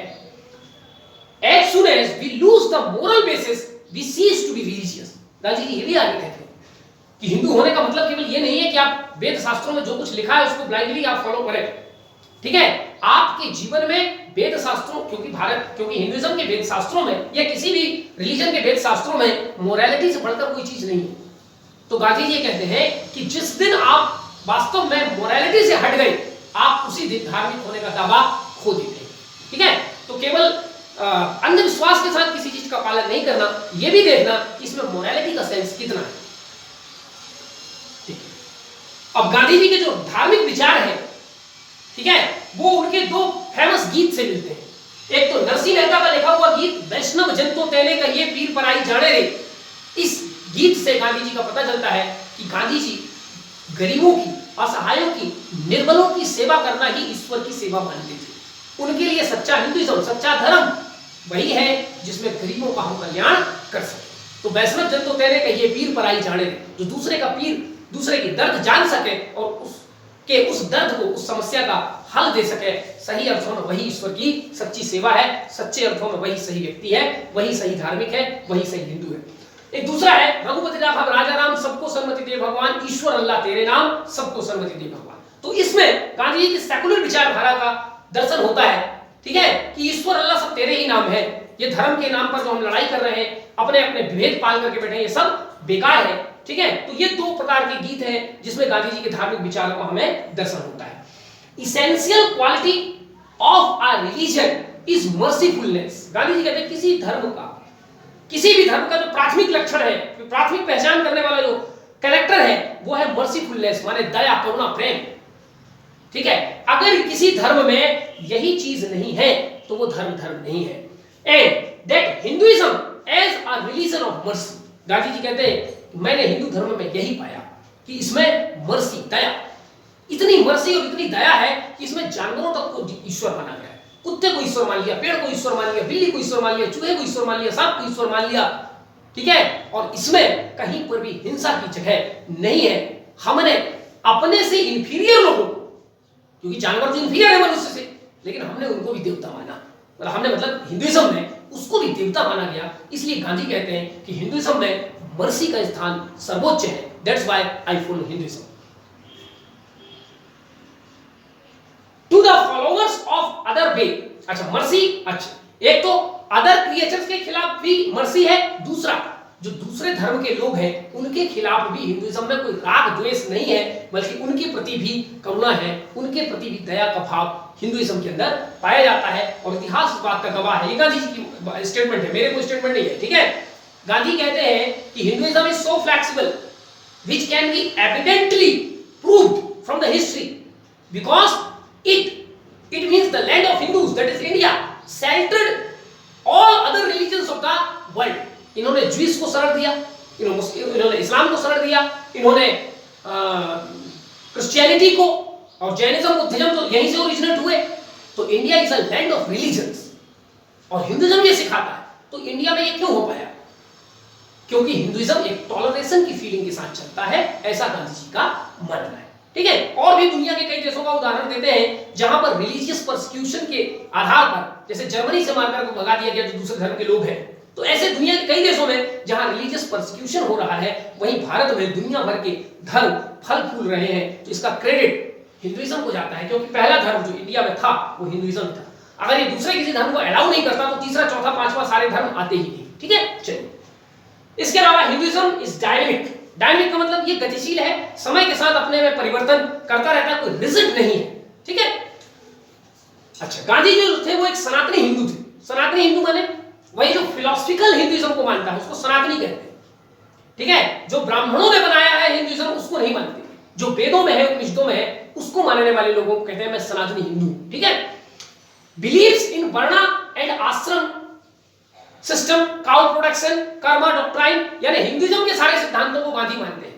As soon as we lose the moral basis, we cease to be religious. Gandhi ji ये भी आगे कहते हैं कि हिंदू होने का मतलब केवल ये नहीं है कि आप वेद शास्त्रों में जो कुछ लिखा है उसको ब्लाइंडली आप फॉलो करें। ठीक है, आपके जीवन में वेद शास्त्रों, क्योंकि हिंदुइज्म के वेद शास्त्रों में या किसी भी रिलीजन के वेद शास्त्रों में मोरालिटी से बढ़कर कोई चीज नहीं है। तो गांधी जी कहते हैं कि जिस दिन आप वास्तव में मोरालिटी से हट गए, आप उसी दिन धार्मिक होने का दावा खो देते हैं। ठीक है, तो केवल अंधविश्वास के साथ किसी चीज का पालन नहीं करना, यह भी देखना कि इसमें मोरालिटी का सेंस कितना है। अब गांधी जी के जो धार्मिक विचार है, ठीक है, वो उनके दो फेमस गीत से मिलते हैं। एक तो नरसिंह मेहता का लिखा हुआ गीत वैष्णव जन तो तेने कहिए पीर पराई जाने रे। इस गीत से गांधी जी का पता चलता है कि गांधी जी गरीबों की, असहायों की, निर्बलों की सेवा करना ही ईश्वर की सेवा मानते थे। उनके लिए सच्चा हिंदुइज्म, सच्चा धर्म वही है जिसमें गरीबों का हम कल्याण कर सके। तो वैष्णव जन तो तेने कहिए पीर पराई जाने रे, जो दूसरे का पीर, दूसरे की दर्द जान सके और उस दर्द को, उस समस्या का हल दे सके, सही अर्थों में वही ईश्वर की सच्ची सेवा है। सच्चे अर्थों में वही सही व्यक्ति है, वही सही धार्मिक है, वही सही हिंदू है। एक दूसरा है रघुपति राघव राजा राम, सबको सन्मति दे भगवान, ईश्वर अल्लाह तेरे नाम, सबको सन्मति दे भगवान। तो इसमें गांधी जी की सेकुलर विचारधारा का दर्शन होता है। ठीक है, कि ईश्वर अल्लाह सब तेरे ही नाम है। ये धर्म के नाम पर जो हम लड़ाई कर रहे हैं, अपने अपने विभेद पाल करके बैठे हैं, ये सब बेकार है। ठीक है, तो ये दो प्रकार के गीत हैं जिसमें गांधी जी के धार्मिक विचारों का हमें दर्शन होता है। Essential quality of our religion is mercifulness. Gandhi ji कहते हैं किसी धर्म का, किसी भी धर्म का जो प्राथमिक लक्षण है, प्राथमिक पहचान करने वाला जो कैरेक्टर है, वो है मर्सीफुलनेस, माने दया, करुणा, प्रेम। ठीक है, अगर किसी धर्म में यही चीज नहीं है तो वो धर्म नहीं है। And that Hinduism as a religion of mercy. Gandhi ji कहते हैं मैंने हिंदू धर्म में यही पाया कि इसमें मर्सी, दया, इतनी मर्सी और इतनी दया है कि इसमें जानवरों तक को ईश्वर माना गया है। कुत्ते को ईश्वर मान लिया, पेड़ को ईश्वर मान लिया, बिल्ली को ईश्वर मान लिया, चूहे को ईश्वर मान लिया, सांप को ईश्वर मान लिया। ठीक है, और इसमें कहीं पर भी हिंसा की जगह नहीं है। हमने अपने से इंफीरियर लोगों को, क्योंकि जानवर तो इंफीरियर है मनुष्य से, लेकिन हमने उनको भी देवता माना, मतलब हमने मतलब हिंदुइज्म में उसको भी देवता माना गया। इसलिए गांधी कहते हैं कि हिंदुइज्म में मर्सी का स्थान सर्वोच्च है। That's why I follow Hinduism. To the followers of other way, अच्छा मर्सी, अच्छा एक तो अदर क्रिएचर्स के खिलाफ भी मर्सी है, दूसरा जो दूसरे धर्म के लोग हैं उनके खिलाफ भी हिंदुइज्म में कोई राग द्वेष नहीं है, बल्कि उनके प्रति भी करुणा है, उनके प्रति भी दया का भाव हिंदुइज्म के अंदर पाया जाता है। और इतिहास इस बात का गवाह है। गांधी जी की स्टेटमेंट है, मेरे कोई स्टेटमेंट नहीं है, ठीक है। गांधी कहते हैं कि Hinduism is so flexible which can be evidently proved from the history because it means the land of Hindus, that is India, sheltered all other religions of the world. इन्होंने ज्यूइश को शरण दिया, इन्होंने इस्लाम को शरण दिया, इन्होंने क्रिश्चियनिटी को और जैनिज्म बुद्धिज्म तो यहीं से ओरिजिनेट हुए। तो India is a land of religions और हिंदुइज्म ये सिखाता है। तो इंडिया में ये क्यों हो पाया? क्योंकि हिंदुइज्म एक टॉलरेशन की फीलिंग के साथ चलता है, ऐसा गांधी जी का मानना है, ठीक है। और भी दुनिया के कई देशों का उदाहरण देते हैं जहां पर रिलीजियस परसिक्यूशन के आधार पर, जैसे जर्मनी से मारकर को भगा दिया गया जो दूसरे धर्म के लोग हैं। तो ऐसे दुनिया के कई देशों में जहां रिलीजियस परसिक्यूशन हो रहा है, वहीं भारत में दुनिया भर के धर्म फल फूल रहे हैं। तो इसका क्रेडिट हिंदुइज्म को जाता है, क्योंकि पहला धर्म जो इंडिया में था वो हिंदुइज्म था। अगर ये दूसरे किसी धर्म को अलाउ नहीं करता तो तीसरा चौथा पांचवा सारे धर्म आते ही नहीं, ठीक है। चलिए, इसके अलावा हिंदुइज्म इज डायनेमिक। डायनेमिक का मतलब ये गतिशील है, समय के साथ अपने में परिवर्तन करता रहता है, कोई रिजिड नहीं है, ठीक है। अच्छा, गांधी जी जो थे वो एक सनातनी हिंदू थे। सनातनी हिंदू माने वही जो फिलोसफिकल हिंदुइज्म को मानता है उसको सनातनी कहते हैं, ठीक है। जो ब्राह्मणों ने बनाया है हिंदुइज्म उसको नहीं मानते, जो वेदों में है उपनिषदों में है उसको मानने वाले लोगों को कहते हैं मैं सनातनी हिंदू, ठीक है। बिलीव्स इन वर्ण एंड आश्रम system, cow production, Karma doctrine, यानी हिंदुइज्म के सारे सिद्धांतों को गांधी मानते हैं,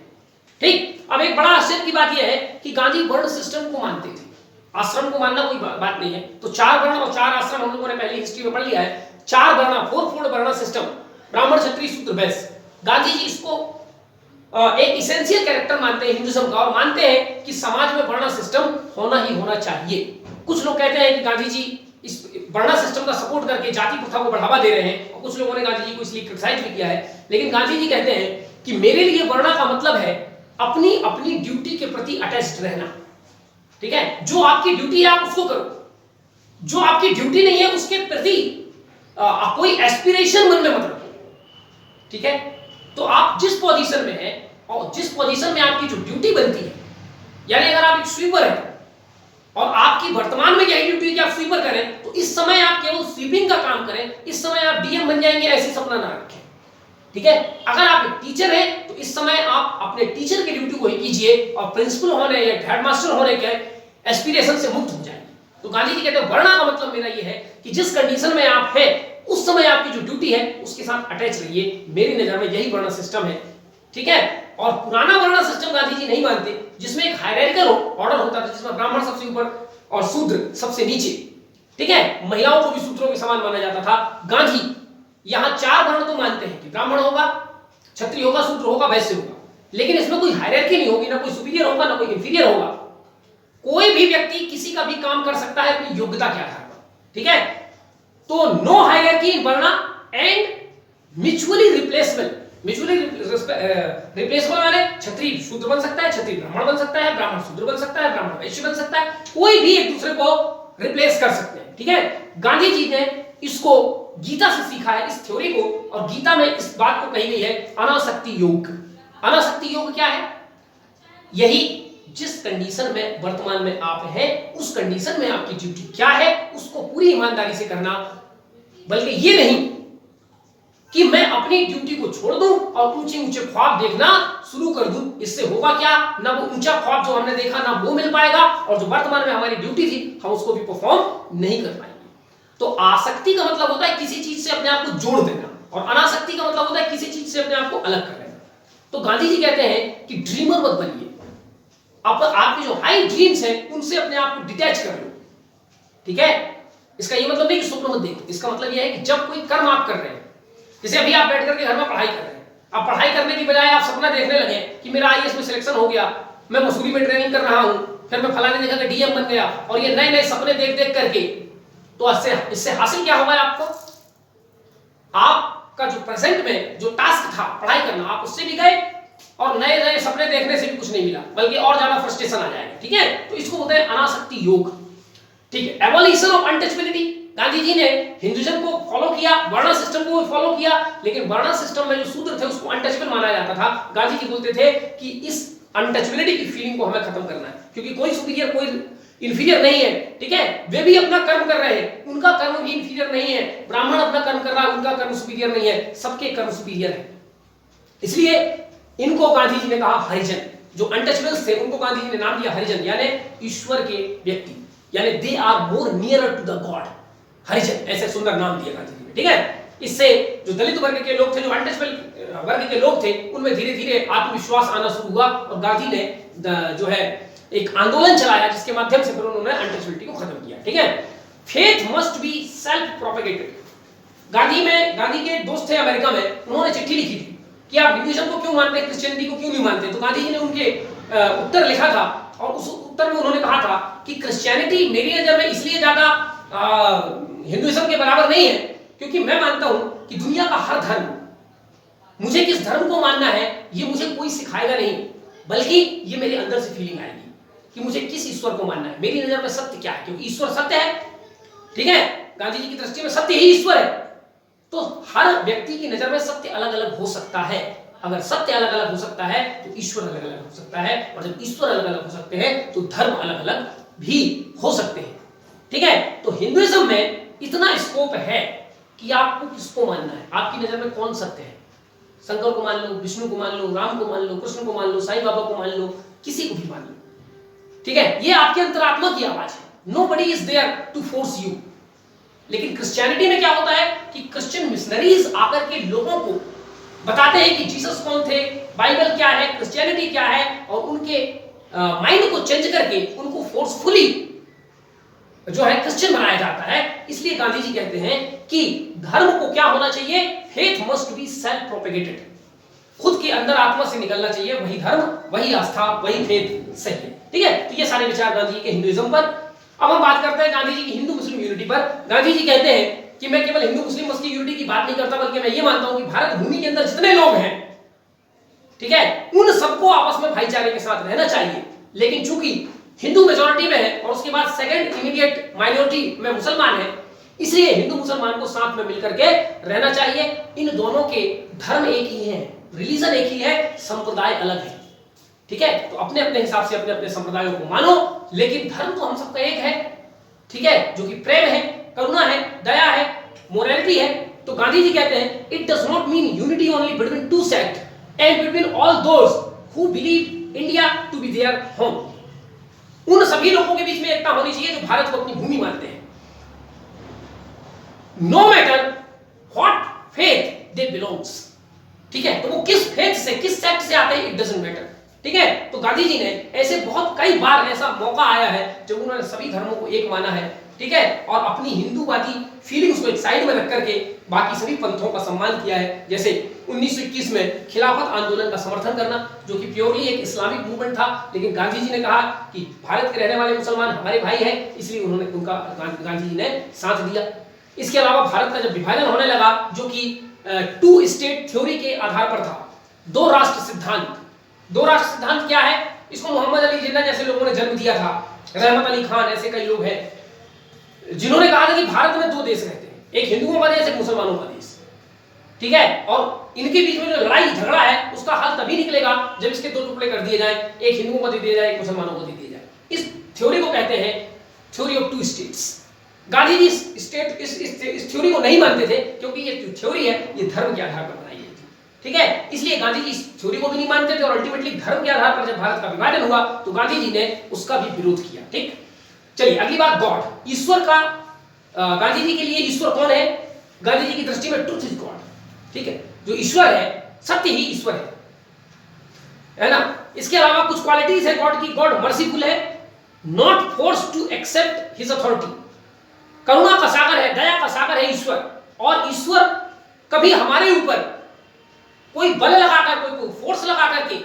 ठीक। अब एक बड़ा आश्चर्य की बात यह है कि गांधी वर्ण सिस्टम को मानते थे, आश्रम को मानना कोई बात नहीं है। तो 4 वर्ण और 4 आश्रम हम लोगों ने पहले हिस्ट्री में पढ़ लिया है। 4 वर्ण, 4 वर्ण सिस्टम, ब्राह्मण क्षत्रिय शूद्र वैश्य। गांधी जी इसको एक इसेंशियल कैरेक्टर मानते हैं हिंदुइज्म का, और मानते हैं कि समाज में वर्ण सिस्टम होना ही होना चाहिए। कुछ लोग कहते हैं कि गांधी जी इस वर्ण सिस्टम का सपोर्ट करके जाति प्रथा को बढ़ावा दे रहे हैं, और कुछ लोगों ने गांधी जी को इसलिए क्रिटिसाइज भी किया है। लेकिन गांधी जी कहते हैं कि मेरे लिए वर्ण का मतलब है अपनी अपनी ड्यूटी के प्रति अटैच्ड रहना, ठीक है। जो आपकी ड्यूटी है आप उसको करो, जो आपकी ड्यूटी नहीं है उसके प्रति कोई एस्पिरेशन मन में मत रखो, ठीक है। तो आप जिस पोजीशन में हैं और जिस पोजीशन में आपकी जो ड्यूटी बनती है, यानी अगर आप एक स्वीपर हैं और आपकी वर्तमान में यही ड्यूटी है कि आप स्वीपर करें, तो इस समय आप केवल स्वीपिंग का काम करें, इस समय आप डीएम बन जाएंगे ऐसी सपना ना रखें, ठीक है। अगर आप एक टीचर हैं तो इस समय आप अपने टीचर की ड्यूटी को ही कीजिए और प्रिंसिपल होने या हेडमास्टर होने के एस्पिरेशन से मुक्त हो जाएंगे। तो गांधी जी कहते हैं वर्ण का मतलब मेरा ये है कि जिस कंडीशन में आप हैं उस समय आपकी जो ड्यूटी है उसके साथ अटैच रहिए। मेरी नजर में यही वर्ण सिस्टम है, ठीक है। और पुराना वर्ण सिस्टम गांधी जी नहीं मानते, जिसमें एक हायरार्किकल ऑर्डर होता था, जिसमें ब्राह्मण सबसे ऊपर और शूद्र सबसे नीचे, ठीक है। महिलाओं को भी शूद्रों के समान माना जाता था। गांधी यहां 4 वर्ण तो मानते हैं कि ब्राह्मण होगा, क्षत्रिय होगा, शूद्र होगा, वैश्य होगा, लेकिन इसमें कोई हायरार्की नहीं होगी, ना कोई सुपीरियर होगा ना कोई इंफीरियर होगा। कोई भी व्यक्ति किसी का भी काम कर सकता है अपनी योग्यता के आधार पर, ठीक है। तो नो हायरार्की इन वर्ण and mutually replaceable. Mutually replaceable माने क्षत्रिय शूद्र बन सकता है, क्षत्रिय ब्राह्मण बन सकता है, ब्राह्मण शूद्र बन सकता है, ब्राह्मण वैश्य बन सकता है, कोई भी एक दूसरे को रिप्लेस कर सकते हैं, ठीक है। गांधी जी ने इसको गीता से सीखा है, इस थ्योरी को, और गीता में इस बात को कही गई है अनासक्ति योग। अनासक्ति योग क्या है? यही जिस कंडीशन में वर्तमान में आप हैं उस कंडीशन में आपकी ड्यूटी क्या है उसको पूरी ईमानदारी से करना, बल्कि ये नहीं कि मैं अपनी ड्यूटी को छोड़ दूं और ऊंचे ऊंचे ख्वाब देखना शुरू कर दूं। इससे होगा क्या? ना वो ऊंचा ख्वाब जो हमने देखा ना वो मिल पाएगा, और जो वर्तमान में हमारी ड्यूटी थी हम उसको भी परफॉर्म नहीं कर पाएंगे। तो आसक्ति का मतलब होता है किसी चीज से अपने आप को जोड़ देना, और अनासक्ति का मतलब होता है किसी चीज से अपने आप को अलग कर लेना। तो गांधी जी कहते हैं कि ड्रीमर मत बनिए, आपके जो हाई ड्रीम्स हैं उनसे अपने आप को डिटैच कर लो, ठीक है। इसका ये मतलब नहीं कि स्वप्न मत देखो, इसका मतलब यह है कि जब कोई कर्म आप कर रहे हैं जैसे अभी आप बैठ करके घर में पढ़ाई कर रहे हैं, आप पढ़ाई करने की बजाय आप सपना देखने लगे कि मेरा आईएएस में सिलेक्शन हो गया, मैं मसूरी में ट्रेनिंग कर रहा हूं, फिर मैं फलाने जगह का डीएम बन गया, और ये नए नए सपने देख देख करके, तो इससे हासिल क्या होगा आपको? आपका जो प्रेजेंट में जो टास्क था पढ़ाई करना, आप उससे भी गए, और नए नए सपने देखने से भी कुछ नहीं मिला, बल्कि और ज्यादा फ्रस्ट्रेशन आ जाएगा। ठीक है, तो इसको बोलते हैं अनासक्ति योग। ठीक है, abolition of untouchability, Gandhi ji ने हिंदुइज्म को फॉलो किया, वर्ण सिस्टम को फॉलो किया, लेकिन वर्ण सिस्टम में जो शूद्र थे उसको अनटचेबल माना जाता था। गांधी जी बोलते थे कि इस अनटचेबिलिटी की फीलिंग को हमें खत्म करना है, क्योंकि कोई सुपीरियर कोई इंफीरियर नहीं है। ठीक है, वे भी अपना कर्म कर रहे हैं, उनका कर्म भी इंफीरियर नहीं है, ब्राह्मण अपना कर्म कर रहा है, उनका कर्म सुपीरियर नहीं है, सबके कर्म सुपीरियर है। इसलिए इनको गांधी जी ने कहा हरिजन, जो अनटचेबल्स थे उनको गांधी जी ने नाम दिया हरिजन, यानी ईश्वर के व्यक्ति, यानी they are more nearer to the God, Harijan, ऐसे सुंदर नाम दिया गांधी जी ने। ठीक है, इससे जो दलित वर्ग के लोग थे, जो अनटचेबल वर्ग के लोग थे, उनमें धीरे धीरे आत्मविश्वास आना शुरू हुआ, और गांधी ने जो है एक आंदोलन चलाया, जिसके माध्यम से फिर उन्होंने अनटचेबिलिटी को खत्म किया। ठीक है, faith must be self propagated. Gandhi के दोस्त थे अमेरिका में, उन्होंने चिट्ठी लिखी थी कि आप हिंदुइज्म को क्यों मानते हैं, क्रिश्चियनिटी को क्यों नहीं मानते। तो गांधी जी ने उनके उत्तर लिखा था, और उस उत्तर में उन्होंने कहा था कि क्रिश्चियनिटी मेरी नजर में इसलिए ज्यादा हिंदुइज्म के बराबर नहीं है, क्योंकि मैं मानता हूं कि दुनिया का हर धर्म, मुझे किस धर्म को मानना है ये मुझे कोई सिखाएगा नहीं, बल्कि ये मेरे अंदर से फीलिंग आएगी कि मुझे किस ईश्वर को मानना है। मेरी नजर में सत्य क्या है, क्योंकि ईश्वर सत्य है। ठीक है, गांधी जी की दृष्टि में सत्य ही ईश्वर है। तो हर व्यक्ति की नजर में सत्य अलग अलग हो सकता है। अगर सत्य अलग अलग हो सकता है तो ईश्वर अलग अलग हो सकता है, और जब ईश्वर अलग अलग हो सकते हैं तो धर्म अलग अलग भी हो सकते हैं। ठीक है, तो हिंदुइज्म में इतना स्कोप है कि आपको किसको मानना है, आपकी नजर में कौन सत्य है। शंकर को मान लो, विष्णु को मान लो, राम को मान लो, कृष्ण को मान लो, साईं बाबा को मान लो, किसी को भी मान लो। ठीक है, ये आपके अंतरात्मा की आवाज है, nobody is there to force you. लेकिन क्रिश्चियनिटी में क्या होता है कि क्रिश्चियन मिशनरीज आकर के लोगों को बताते हैं कि जीसस कौन थे, बाइबल क्या है, क्रिश्चियनिटी क्या है, और उनके माइंड को चेंज करके उनको फोर्सफुली जो है क्रिश्चियन बनाया जाता है। इसलिए गांधी जी कहते हैं कि धर्म को क्या होना चाहिए, faith must be self propagated, खुद के अंदर आत्मा से निकलना चाहिए, वही धर्म, वही आस्था, वही फेथ सही है। ठीक है, तो ये सारे विचार गांधी जी के हिंदुइज्म पर। अब हम बात करते हैं गांधी जी की हिंदू मुस्लिम यूनिटी पर। गांधी जी कहते हैं कि मैं केवल हिंदू मुस्लिम की यूनिटी की बात नहीं करता, बल्कि मैं ये मानता हूं कि भारत भूमि के अंदर जितने लोग हैं, ठीक है, उन सबको आपस में भाईचारे के साथ रहना चाहिए। लेकिन चूंकि हिंदू मेजॉरिटी में है और उसके बाद सेकंड इमीडिएट माइनॉरिटी में मुसलमान है, इसलिए हिंदू मुसलमान को साथ में मिलकर के रहना चाहिए। इन दोनों के धर्म एक ही है, रिलीजन एक ही है, संप्रदाय अलग है। ठीक है, तो अपने अपने हिसाब से अपने अपने संप्रदायों को मानो, लेकिन धर्म तो हम सबका एक है। ठीक है, जो कि प्रेम है, करुणा है, दया है, मोरालिटी है। तो गांधी जी कहते हैं it does not mean unity only between two sect and between all those who believe India to be their home. उन सभी लोगों के बीच में एकता होनी चाहिए जो भारत को अपनी भूमि मानते हैं, no matter what faith they belongs. ठीक है, तो वो किस फेथ से, किस सेक्ट से आते हैं, इट डजंट मैटर। ठीक है, तो गांधी जी ने ऐसे बहुत कई बार ऐसा मौका आया है जब उन्होंने सभी धर्मों को एक माना है। ठीक है, और अपनी हिंदूवादी फीलिंग्स को एक साइड में रख करके बाकी सभी पंथों का सम्मान किया है। जैसे 1921 में खिलाफत आंदोलन का समर्थन करना, जो कि प्योरली एक इस्लामिक मूवमेंट था, लेकिन गांधी जी ने कहा कि भारत के रहने वाले मुसलमान हमारे भाई हैं, इसलिए उन्होंने उनका गांधी जी ने साथ दिया। इसके अलावा भारत का जब विभाजन होने लगा, जो कि टू स्टेट थ्योरी के आधार पर था, दो राष्ट्र सिद्धांत। दो राष्ट्र सिद्धांत क्या है, इसको मोहम्मद अली जिन्ना जैसे लोगों ने जन्म दिया था, रहमत अली खान, ऐसे कई लोग हैं जिन्होंने कहा था कि भारत में दो देश रहते हैं, एक हिंदुओं का देश, एक मुसलमानों का देश। ठीक है, और इनके बीच में जो लड़ाई झगड़ा है उसका हल तभी निकलेगा जब इसके दो टुकड़े कर दिए जाए, एक हिंदुओं को दे दिया जाए, एक मुसलमानों को दे दिया जाए। इस थ्योरी को कहते हैं theory of two states. Gandhi ji इस थ्योरी को नहीं मानते थे, क्योंकि ये थ्योरी है ये धर्म के आधार पर बनाई गई थी। ठीक है, इसलिए गांधी जी इस थ्योरी को भी नहीं मानते थे, और अल्टीमेटली धर्म के आधार पर जब भारत का विभाजन हुआ तो गांधी जी ने उसका भी विरोध किया। ठीक, चलिए अगली बात, गॉड, ईश्वर का। गांधी जी के लिए ईश्वर कौन है? गांधी जी की दृष्टि में ट्रुथ इज गॉड। ठीक है, जो ईश्वर है, सत्य ही ईश्वर है ना। इसके अलावा कुछ क्वालिटीज है गॉड की। गॉड मर्सीफुल है, not force to accept his authority. करुणा का सागर है, दया का सागर है ईश्वर, और ईश्वर कभी हमारे ऊपर कोई बल लगाकर, कोई फोर्स लगाकर के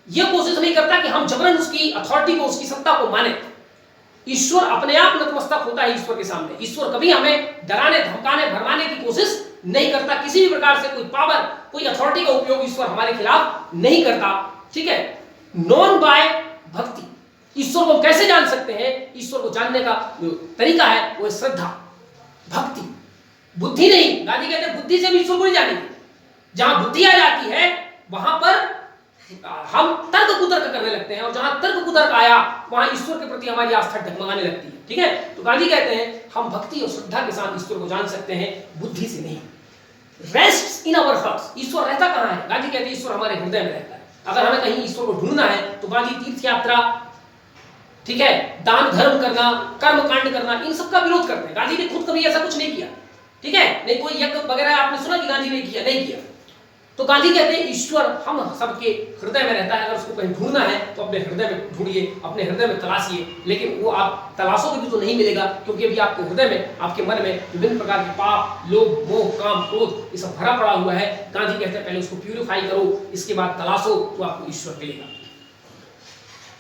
यह कोशिश नहीं करता कि हम जबरन उसकी अथॉरिटी को, उसकी सत्ता को माने। ईश्वर अपने आप नतमस्तक होता है ईश्वर के सामने। ईश्वर कभी हमें डराने, धमकाने, भरमाने की कोशिश नहीं करता। किसी भी प्रकार से कोई पावर, कोई अथॉरिटी का उपयोग ईश्वर हमारे खिलाफ नहीं करता। ठीक है, नॉन बाय भक्ति। ईश्वर को हम कैसे जान सकते हैं? ईश्वर को जानने का जो तरीका है वो है श्रद्धा, भक्ति, बुद्धि नहीं। गांधी कहते हैं बुद्धि से हम ईश्वर को नहीं जानेंगे। जहां बुद्धि आ जाती है वहां पर हम तर्क कुतर्क करने लगते हैं, और जहां तर्क कुतर्क आया वहां ईश्वर के प्रति हमारी आस्था डगमगाने लगती है। ठीक है, तो गांधी कहते हैं हम भक्ति और श्रद्धा के साथ ईश्वर को जान सकते हैं, बुद्धि से नहीं। Rest in our hearts. ईश्वर रहता कहां है? गांधी कहते हैं ईश्वर हमारे हृदय में रहता है। अगर हमें कहीं ईश्वर को ढूंढना है तो गांधी तीर्थ यात्रा, ठीक है, दान धर्म करना, कर्म कांड करना, इन सब का विरोध करते हैं। गांधी ने खुद कभी ऐसा कुछ नहीं किया। ठीक है, नहीं कोई यज्ञ वगैरह आपने सुना कि गांधी ने किया? नहीं किया। तो गांधी कहते हैं ईश्वर हम सबके हृदय में रहता है। अगर उसको कहीं ढूंढना है तो अपने हृदय में ढूंढिए, अपने हृदय में तलाशिए। लेकिन वो आप तलाशोगे भी तो नहीं मिलेगा, क्योंकि अभी आपके हृदय में, आपके मन में विभिन्न प्रकार के पाप, लोभ, मोह, काम, क्रोध ये सब भरा पड़ा हुआ है। गांधी कहते हैं पहले उसको प्यूरिफाई करो, इसके बाद तलाशो तो आपको ईश्वर मिलेगा।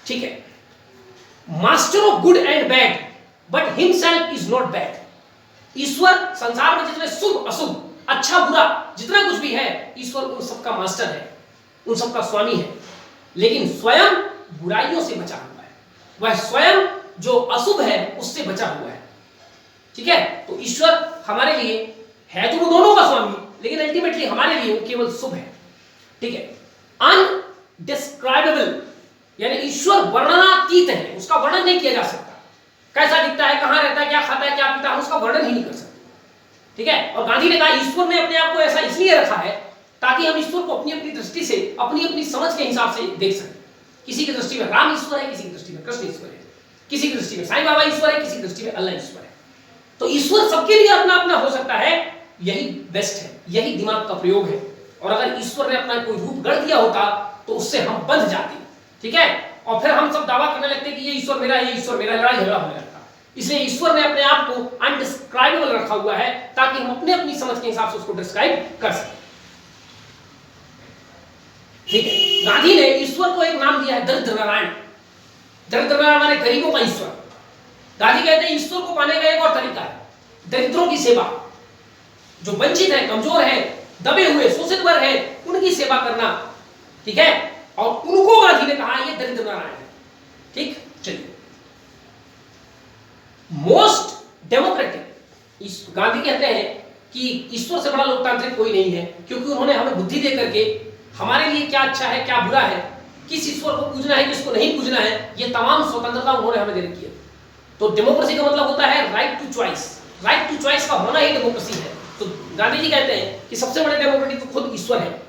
ठीक है, master of good and bad but himself is not bad. ईश्वर संसार में जितने शुभ अशुभ, अच्छा बुरा जितना कुछ भी है, ईश्वर उन सबका मास्टर है, उन सबका स्वामी है। लेकिन स्वयं बुराइयों से बचा हुआ है। वह स्वयं जो अशुभ है उससे बचा हुआ है। ठीक है, तो ईश्वर हमारे लिए है तो वो दोनों का स्वामी, लेकिन अल्टीमेटली हमारे लिए वो केवल शुभ है। ठीक है, अनडिस्क्राइबेबल यानी ईश्वर वर्णनातीत है, उसका वर्णन नहीं किया जा सकता। कैसा दिखता है, कहां रहता है, क्या खाता है, क्या पीता है, उसका वर्णन ही नहीं कर सकते। ठीक है, और गांधी ने कहा ईश्वर ने अपने आप को ऐसा इसलिए रखा है ताकि हम ईश्वर को अपनी अपनी दृष्टि से, अपनी अपनी समझ के हिसाब से देख सकें। किसी की दृष्टि में राम ईश्वर है, किसी की दृष्टि में कृष्ण ईश्वर है, किसी की दृष्टि में साईं बाबा ईश्वर है, किसी की दृष्टि में अल्लाह ईश्वर है। तो ईश्वर सबके लिए अपना अपना हो सकता है। यही बेस्ट है, यही दिमाग का प्रयोग है। और अगर ईश्वर ने अपना कोई रूप गढ़ दिया होता तो उससे हम बंध जाते। ठीक है, और फिर हम सब दावा करने लगते कि ये ईश्वर मेरा है, ये ईश्वर मेरा, लड़ाई झगड़ा होने लगता। इसलिए ईश्वर ने अपने आप को अनडिस्क्राइबेबल रखा हुआ है ताकि हम अपने अपनी समझ के हिसाब से उसको डिस्क्राइब कर सकें। ठीक है, गांधी ने ईश्वर को एक नाम दिया है दरिद्र नारायण। दरिद्र नारायण माने गरीबों का ईश्वर। गांधी कहते हैं ईश्वर को पाने का एक और तरीका है दरिद्रों की सेवा। जो वंचित है, कमजोर है, दबे हुए, शोषित वर्ग है, उनकी सेवा करना। ठीक है, और उनको गांधी ने कहा ये दरिद्र नारायण है। ठीक, चलिए, मोस्ट डेमोक्रेटिक। गांधी कहते हैं कि ईश्वर से बड़ा लोकतांत्रिक कोई नहीं है, क्योंकि उन्होंने हमें बुद्धि दे करके हमारे लिए क्या अच्छा है, क्या बुरा है, किस ईश्वर को पूजना है, किसको नहीं पूजना है, ये तमाम स्वतंत्रता उन्होंने हमें दे रखी है। तो डेमोक्रेसी का मतलब होता है right to choice. Right to choice का होना ही डेमोक्रेसी है। तो गांधी जी कहते हैं कि सबसे बड़े डेमोक्रेटिक तो खुद ईश्वर है।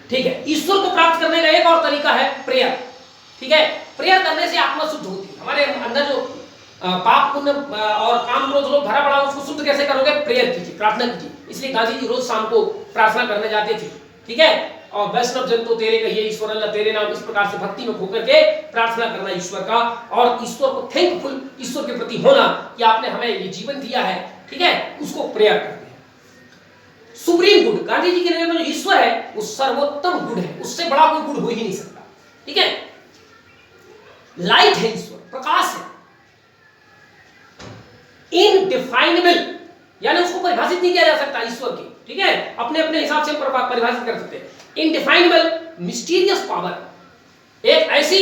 ठीक है, ईश्वर को प्राप्त करने का एक और तरीका है प्रेयर। ठीक है, प्रेयर करने से आत्मा शुद्ध होती है। हमारे अंदर जो पाप पुण्य और काम क्रोध लोग भरा पड़ा, उसको शुद्ध कैसे करोगे? प्रेयर कीजिए, प्रार्थना कीजिए। इसलिए गांधी जी रोज शाम को प्रार्थना करने जाते थे। ठीक है, और वैष्णव जन तो तेरे कहिए ईश्वर अल्लाह तेरे नाम, इस प्रकार से भक्ति में होकर के प्रार्थना करना ईश्वर का, और ईश्वर को थैंकफुल, ईश्वर के प्रति होना कि आपने हमें ये जीवन दिया है। ठीक है, उसको प्रेयर करते हैं। सुप्रीम गुड, गांधी जी के नजर में जो ईश्वर है वो सर्वोत्तम गुड है, उससे बड़ा कोई गुड हो ही नहीं सकता। ठीक है, लाइट है ईश्वर, प्रकाश है। इनडिफाइनेबल यानी उसको परिभाषित नहीं किया जा सकता ईश्वर की। ठीक है, अपने अपने हिसाब से परिभाषित कर सकते हैं। इनडिफाइनेबल मिस्टीरियस पावर, एक ऐसी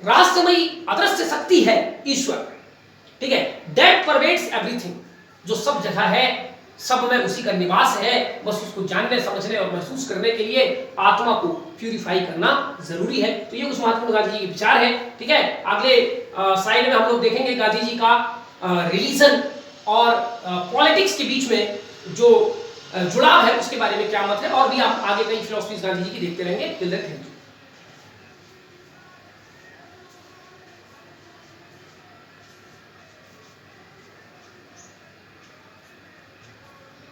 रहस्यमयी अदृश्य शक्ति है ईश्वर। ठीक है, दैट परवेड्स एवरीथिंग, जो सब जगह है, सब में उसी का निवास है। बस उसको जानने, समझने और महसूस करने के लिए आत्मा को प्यूरिफाई करना जरूरी है। तो ये कुछ महत्वपूर्ण गांधी जी के विचार है। ठीक है, अगले स्लाइड में हम लोग देखेंगे गांधी जी का रिलीजन और पॉलिटिक्स के बीच में जो जुड़ाव है उसके बारे में क्या मत है, और भी आप आगे कई फिलॉसफीज गांधी जी की देखते रहेंगे। Till then thank you.